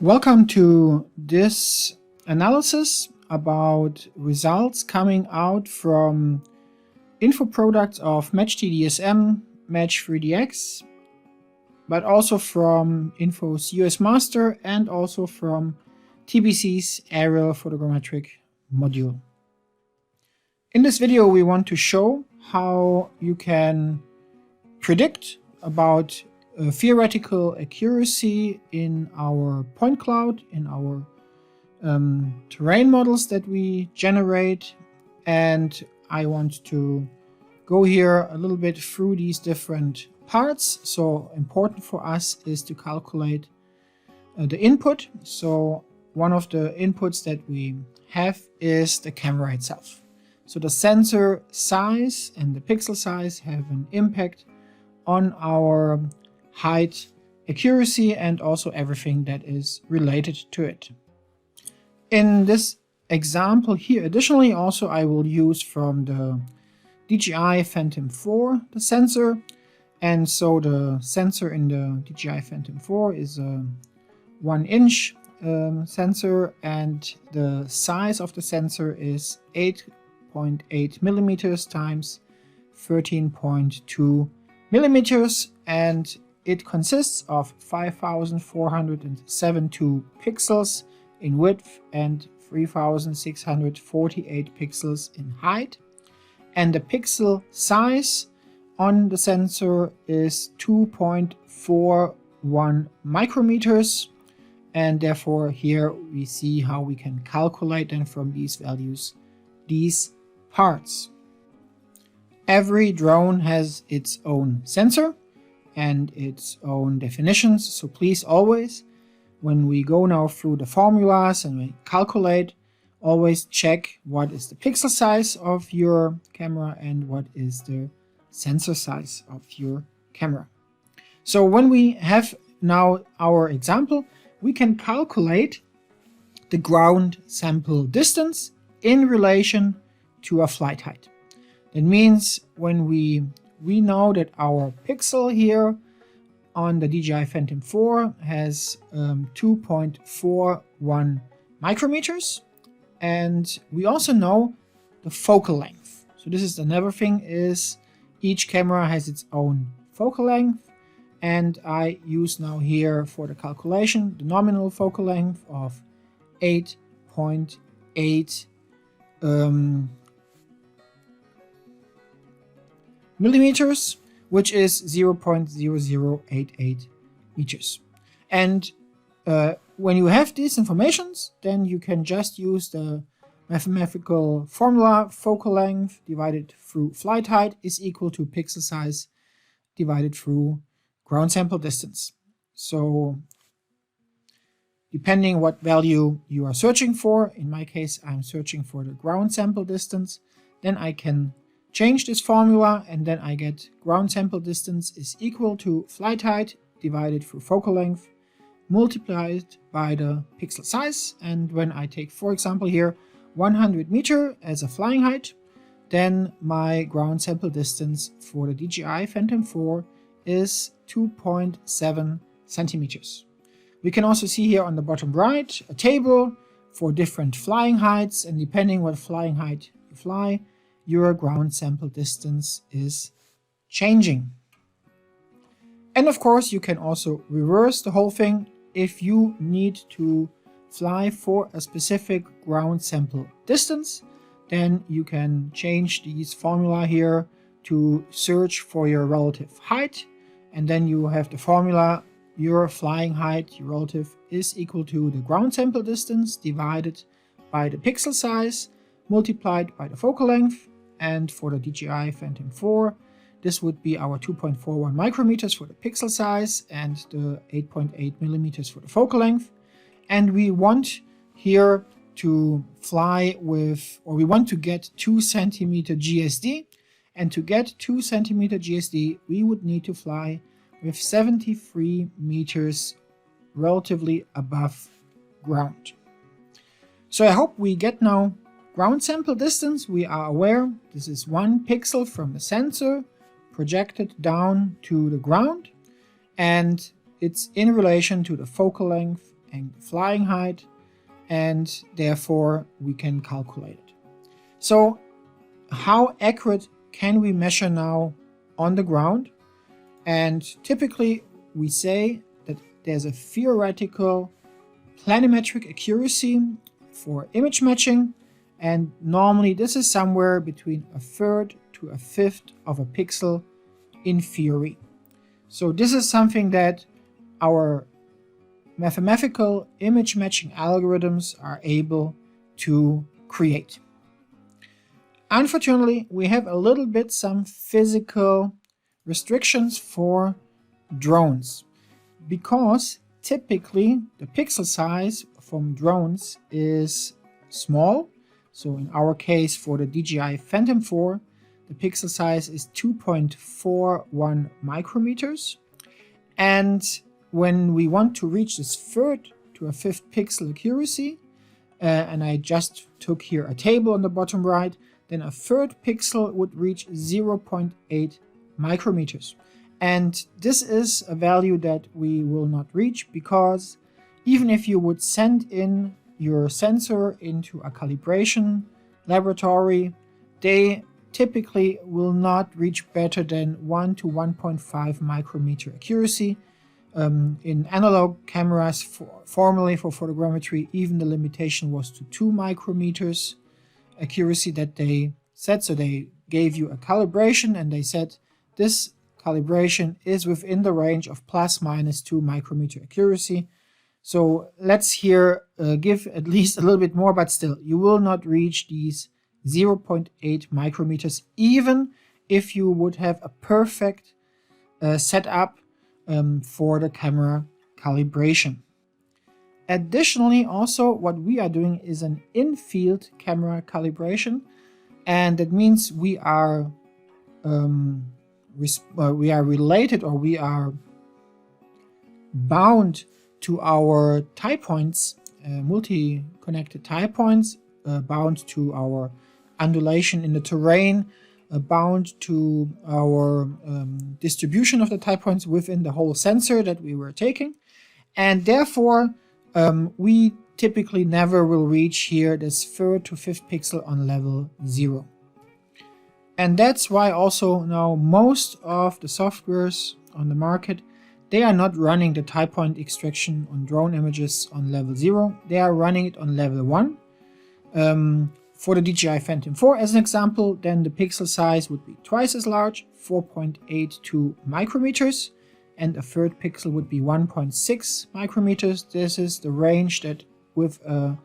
Welcome to this analysis about results coming out from info products of Match TDSM, Match 3DX, but also from Info's UASMaster and also from TBC's Aerial Photogrammetric Module. In this video we want to show how you can predict about theoretical accuracy in our point cloud, in our terrain models that we generate, and I want to go here a little bit through these different parts. So important for us is to calculate the input. So one of the inputs that we have is the camera itself. So the sensor size and the pixel size have an impact on our height, accuracy, and also everything that is related to it. In this example here, additionally, also I will use from the DJI Phantom 4 the sensor. And so the sensor in the DJI Phantom 4 is a 1-inch sensor, and the size of the sensor is 8.8 millimeters times 13.2 millimeters, and it consists of 5,472 pixels in width and 3,648 pixels in height. And the pixel size on the sensor is 2.41 micrometers. And therefore here we see how we can calculate then from these values these parts. Every drone has its own sensor and its own definitions, so please always, when we go now through the formulas and we calculate, always check what is the pixel size of your camera and what is the sensor size of your camera. So when we have now our example, we can calculate the ground sample distance in relation to a flight height. That means when we know that our pixel here on the DJI Phantom 4 has 2.41 micrometers, and we also know the focal length. So this is another thing, is each camera has its own focal length, and I use now here for the calculation the nominal focal length of 8.8 millimeters, which is 0.0088 meters. And when you have these informations, then you can just use the mathematical formula: focal length divided through flight height is equal to pixel size divided through ground sample distance. So depending what value you are searching for, in my case I'm searching for the ground sample distance, then I can change this formula, and then I get ground sample distance is equal to flight height divided through focal length multiplied by the pixel size. And when I take, for example, here 100 meter as a flying height, then my ground sample distance for the DJI Phantom 4 is 2.7 centimeters. We can also see here on the bottom right a table for different flying heights, and depending what flying height you fly, your ground sample distance is changing. And of course you can also reverse the whole thing. If you need to fly for a specific ground sample distance, then you can change these formula here to search for your relative height, and then you have the formula: your flying height, your relative, is equal to the ground sample distance divided by the pixel size multiplied by the focal length. And for the DJI Phantom 4, this would be our 2.41 micrometers for the pixel size and the 8.8 millimeters for the focal length. And we want here to fly with, or we want to get 2 centimeter GSD. And to get 2 centimeter GSD, we would need to fly with 73 meters relatively above ground. So I hope we get now ground sample distance. We are aware this is 1 pixel from the sensor projected down to the ground, and it's in relation to the focal length and flying height, and therefore we can calculate it. So how accurate can we measure now on the ground? And typically we say that there's a theoretical planimetric accuracy for image matching, and normally this is somewhere between 1/3 to 1/5 of a pixel in theory. So this is something that our mathematical image matching algorithms are able to create. Unfortunately, we have a little bit some physical restrictions for drones, because typically the pixel size from drones is small. So in our case, for the DJI Phantom 4, the pixel size is 2.41 micrometers. And when we want to reach this 1/3 to 1/5 pixel accuracy, and I just took here a table on the bottom right, then a 1/3 pixel would reach 0.8 micrometers. And this is a value that we will not reach, because even if you would send in your sensor into a calibration laboratory, they typically will not reach better than 1 to 1.5 micrometer accuracy. In analog cameras, formerly for photogrammetry, even the limitation was to 2 micrometers accuracy that they set. So they gave you a calibration and they said this calibration is within the range of ±2 micrometer accuracy. So let's here give at least a little bit more, but still you will not reach these 0.8 micrometers, even if you would have a perfect setup for the camera calibration. Additionally, also what we are doing is an in-field camera calibration, and that means we are related, or we are bound to our tie points, multi-connected tie points, bound to our undulation in the terrain, bound to our distribution of the tie points within the whole sensor that we were taking, and therefore we typically never will reach here this 1/3 to 5th pixel on level 0. And that's why also now most of the softwares on the market, they are not running the tie point extraction on drone images on level 0, they are running it on level 1. For the DJI Phantom 4 as an example, then the pixel size would be twice as large, 4.82 micrometers, and a 1/3 pixel would be 1.6 micrometers. This is the range that with a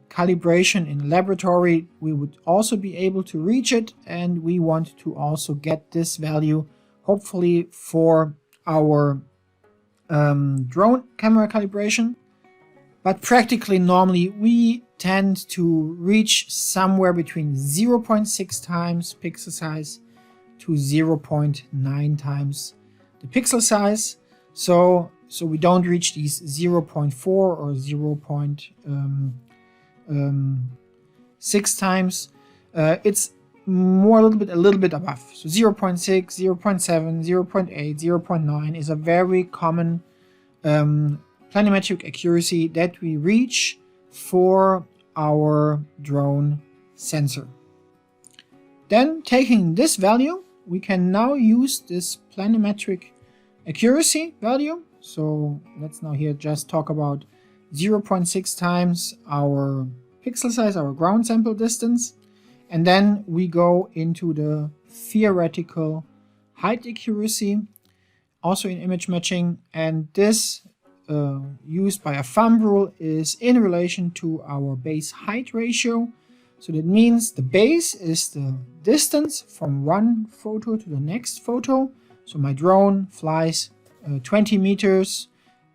calibration in laboratory we would also be able to reach it, and we want to also get this value hopefully for our drone camera calibration. But practically normally we tend to reach somewhere between 0.6 times pixel size to 0.9 times the pixel size. So we don't reach these 0.4 or 0.6 times. It's more a little bit above. So 0.6, 0.7, 0.8, 0.9 is a very common planimetric accuracy that we reach for our drone sensor. Then, taking this value, we can now use this planimetric accuracy value. So let's now here just talk about 0.6 times our pixel size, our ground sample distance, and then we go into the theoretical height accuracy, also in image matching, and this used by a thumb rule is in relation to our base height ratio. So that means the base is the distance from one photo to the next photo. So my drone flies 20 meters,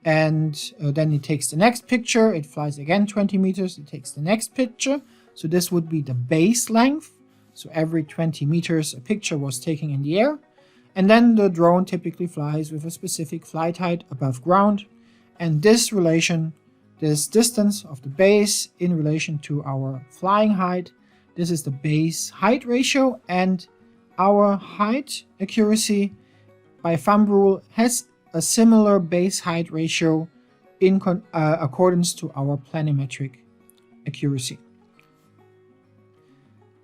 and then it takes the next picture, it flies again 20 meters, it takes the next picture. So this would be the base length. So every 20 meters a picture was taken in the air, and then the drone typically flies with a specific flight height above ground. And this relation, this distance of the base in relation to our flying height, this is the base height ratio, and our height accuracy by thumb rule has a similar base height ratio in accordance to our planimetric accuracy.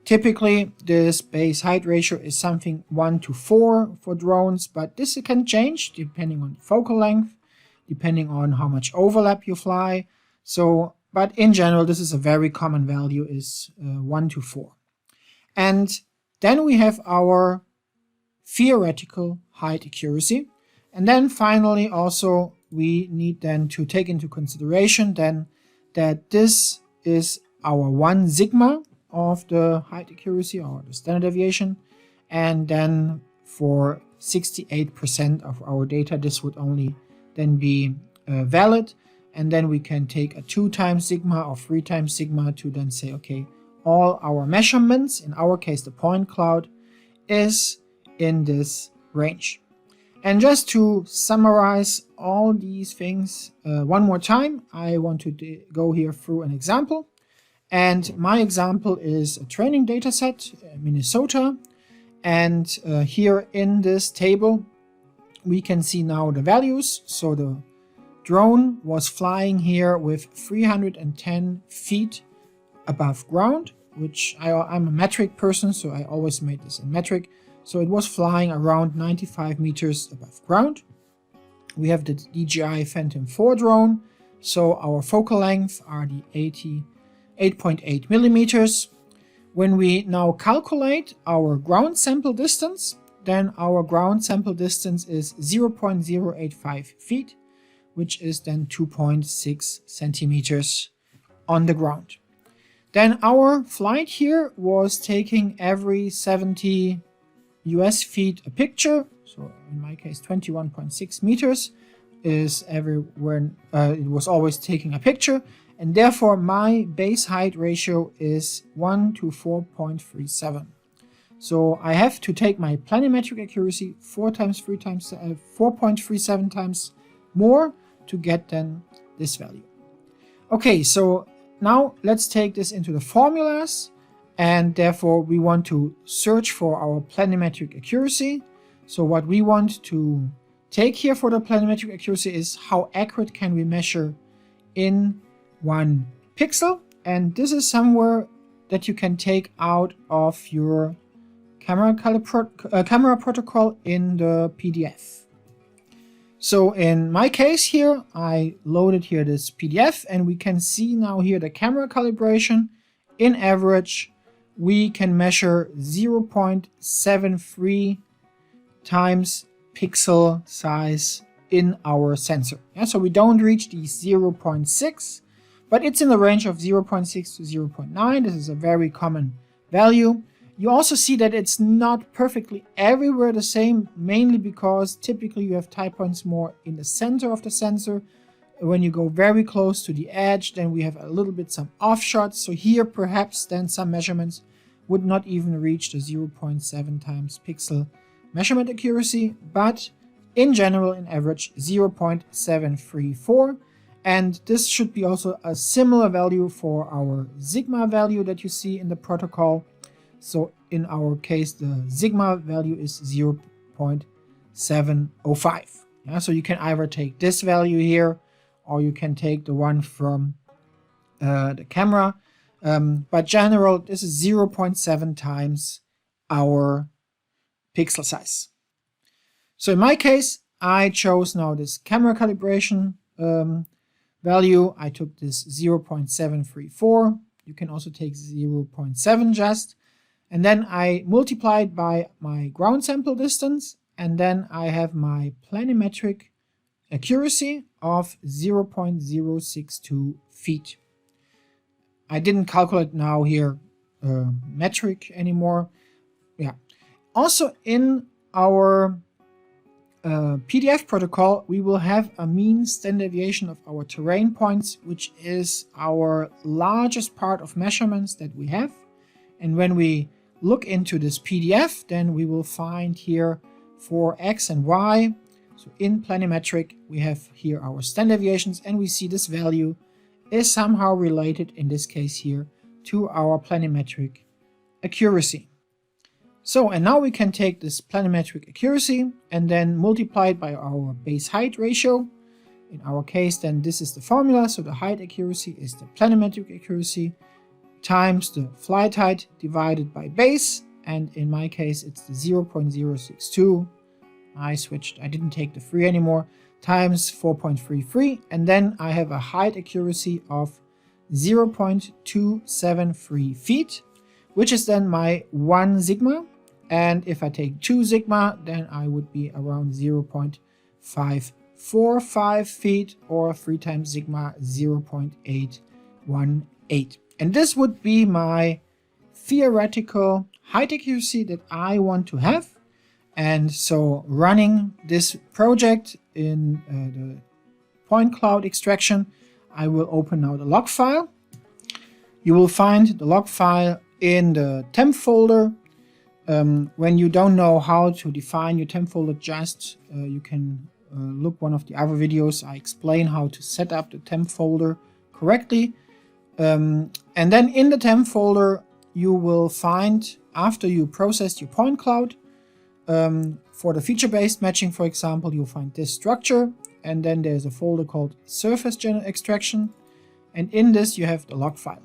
Typically, this base height ratio is something 1:4 for drones, but this can change depending on focal length, depending on how much overlap you fly. So, but in general, this is a very common value, is 1:4. And then we have our theoretical height accuracy. And then finally, also, we need then to take into consideration then that this is our 1 sigma of the height accuracy or the standard deviation, and then for 68% of our data this would only then be valid, and then we can take a 2 times sigma or 3 times sigma to then say, okay, all our measurements, in our case the point cloud, is in this range. And just to summarize all these things one more time, I want to go here through an example. And my example is a training data set, Minnesota. And here in this table, we can see now the values. So the drone was flying here with 310 feet above ground, which I'm a metric person, so I always made this in metric. So it was flying around 95 meters above ground. We have the DJI Phantom 4 drone. So our focal length are the 8.8 millimeters. When we now calculate our ground sample distance, then our ground sample distance is 0.085 feet, which is then 2.6 centimeters on the ground. Then our flight here was taking every 70 US feet a picture. So in my case, 21.6 meters is everywhere. It was always taking a picture. And therefore, my base height ratio is 1:4.37. So I have to take my planimetric accuracy 4.37 times more to get then this value. Okay, so now let's take this into the formulas, and therefore we want to search for our planimetric accuracy. So what we want to take here for the planimetric accuracy is how accurate can we measure in 1 pixel, and this is somewhere that you can take out of your camera protocol in the PDF. So in my case here, I loaded here this PDF, and we can see now here the camera calibration. In average, we can measure 0.73 times pixel size in our sensor. Yeah, so we don't reach the 0.6, but it's in the range of 0.6 to 0.9. This is a very common value. You also see that it's not perfectly everywhere the same, mainly because typically you have type points more in the center of the sensor. When you go very close to the edge, then we have a little bit some offshots. So here perhaps then some measurements would not even reach the 0.7 times pixel measurement accuracy, but in general, in average, 0.734. And this should be also a similar value for our sigma value that you see in the protocol. So in our case, the sigma value is 0.705. Yeah, so you can either take this value here, or you can take the one from the camera. But general, this is 0.7 times our pixel size. So in my case, I chose now this camera calibration value. I took this 0.734. You can also take 0.7 just. And then I multiplied by my ground sample distance. And then I have my planimetric accuracy of 0.062 feet. I didn't calculate now here metric anymore. Yeah. Also in our PDF protocol, we will have a mean standard deviation of our terrain points, which is our largest part of measurements that we have. And when we look into this PDF, then we will find here for X and Y. So in planimetric, we have here our standard deviations, and we see this value is somehow related, in this case here, to our planimetric accuracy. So, and now we can take this planimetric accuracy and then multiply it by our base height ratio. in our case, then this is the formula. So the height accuracy is the planimetric accuracy times the flight height divided by base. And in my case, it's the 0.062. I switched, I didn't take the 3 anymore, times 4.33. And then I have a height accuracy of 0.273 feet, which is then my 1 sigma. And if I take 2 sigma, then I would be around 0.545 feet, or 3 times sigma, 0.818. And this would be my theoretical height accuracy that I want to have. And so running this project in the point cloud extraction, I will open now the log file. You will find the log file in the temp folder. When you don't know how to define your temp folder, just you can look one of the other videos. I explain how to set up the temp folder correctly. And then in the temp folder, you will find, after you process your point cloud, for the feature-based matching, for example, you'll find this structure, and then there's a folder called surface general extraction, and in this you have the log file.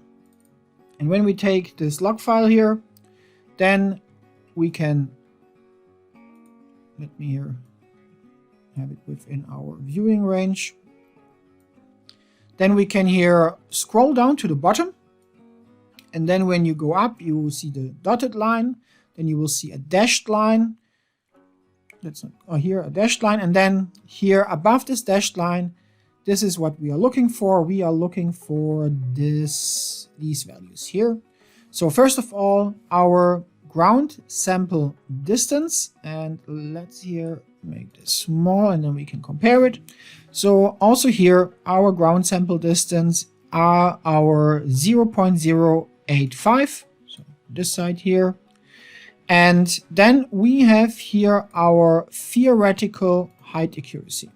And when we take this log file here, then we can, let me here have it within our viewing range. Then we can here scroll down to the bottom, and then when you go up, you will see the dotted line, then you will see a dashed line. Let's not, here a dashed line, and then here above this dashed line, this is what we are looking for. We are looking for these values here. So first of all, our ground sample distance, and let's here make this small, and then we can compare it. So also here, our ground sample distance are our 0.085, so this side here. And then we have here our theoretical height accuracy.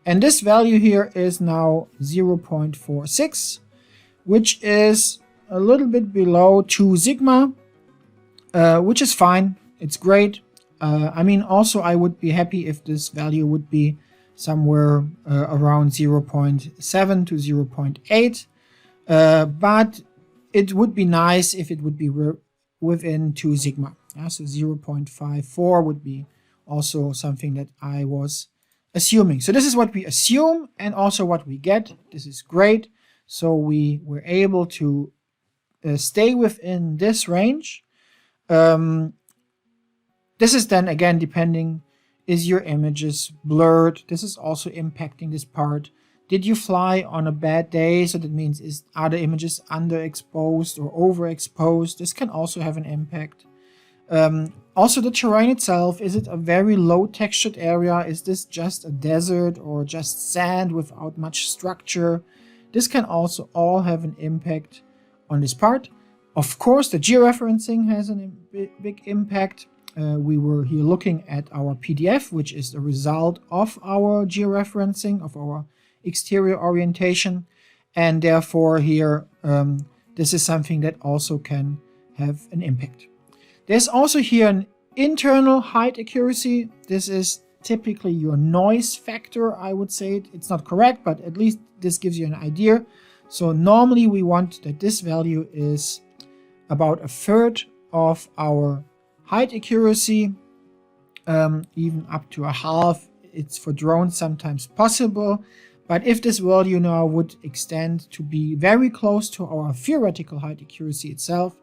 And this value here is now 0.46, which is a little bit below 2 sigma, which is fine. It's great. I mean, also I would be happy if this value would be somewhere around 0.7 to 0.8. But it would be nice if it would be within 2 sigma. So 0.54 would be also something that I was assuming. So this is what we assume and also what we get. This is great. So we were able to stay within this range. This is then again depending, is your images blurred? This is also impacting this part. Did you fly on a bad day? So that means, are the images underexposed or overexposed? This can also have an impact. Also the terrain itself, is it a very low textured area? Is this just a desert or just sand without much structure? This can also all have an impact on this part. Of course, the georeferencing has a big impact. We were here looking at our PDF, which is the result of our georeferencing, of our exterior orientation. And therefore here, this is something that also can have an impact. There's also here an internal height accuracy. This is typically your noise factor, I would say. It's not correct, but at least this gives you an idea. So normally we want that this value is about 1/3 of our height accuracy, even up to 1/2. It's for drones sometimes possible. But if this value now would extend to be very close to our theoretical height accuracy itself,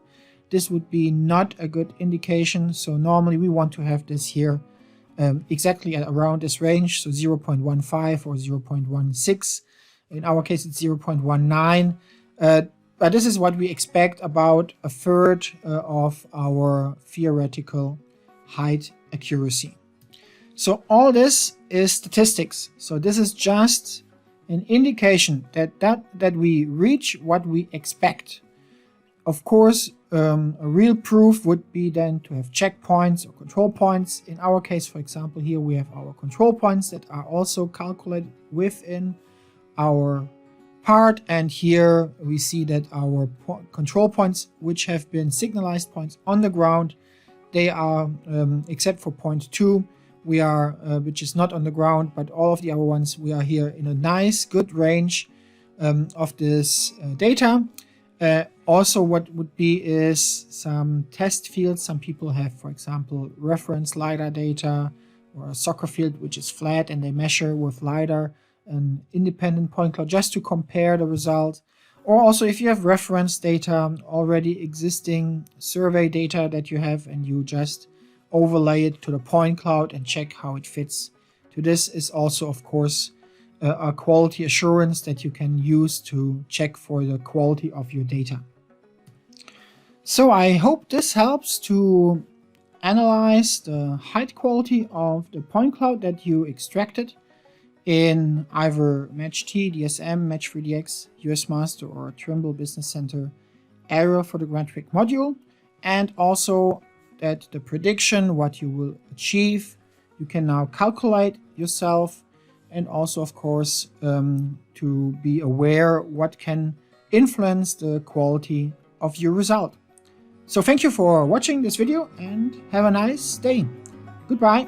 this would be not a good indication. So normally we want to have this here exactly at around this range, so 0.15 or 0.16. In our case, it's 0.19. But this is what we expect, about 1/3 of our theoretical height accuracy. So all this is statistics. So this is just an indication that we reach what we expect. Of course, a real proof would be then to have checkpoints or control points. In our case, for example, here we have our control points that are also calculated within our part, and here we see that our control points, which have been signalized points on the ground, they are, except for point 2, we are, which is not on the ground, but all of the other ones, we are here in a nice, good range of this data. Also, what would be is some test fields. Some people have, for example, reference LiDAR data, or a soccer field which is flat, and they measure with LiDAR an independent point cloud just to compare the result. Or also if you have reference data, already existing survey data that you have, and you just overlay it to the point cloud and check how it fits. To this is also, of course, a quality assurance that you can use to check for the quality of your data. So I hope this helps to analyze the height quality of the point cloud that you extracted in either MatchT, DSM, Match3DX, UASMaster, or Trimble Business Center Aerial Photogrammetry Module, and also that the prediction, what you will achieve, you can now calculate yourself, and also, of course, to be aware what can influence the quality of your result. So thank you for watching this video and have a nice day. Goodbye.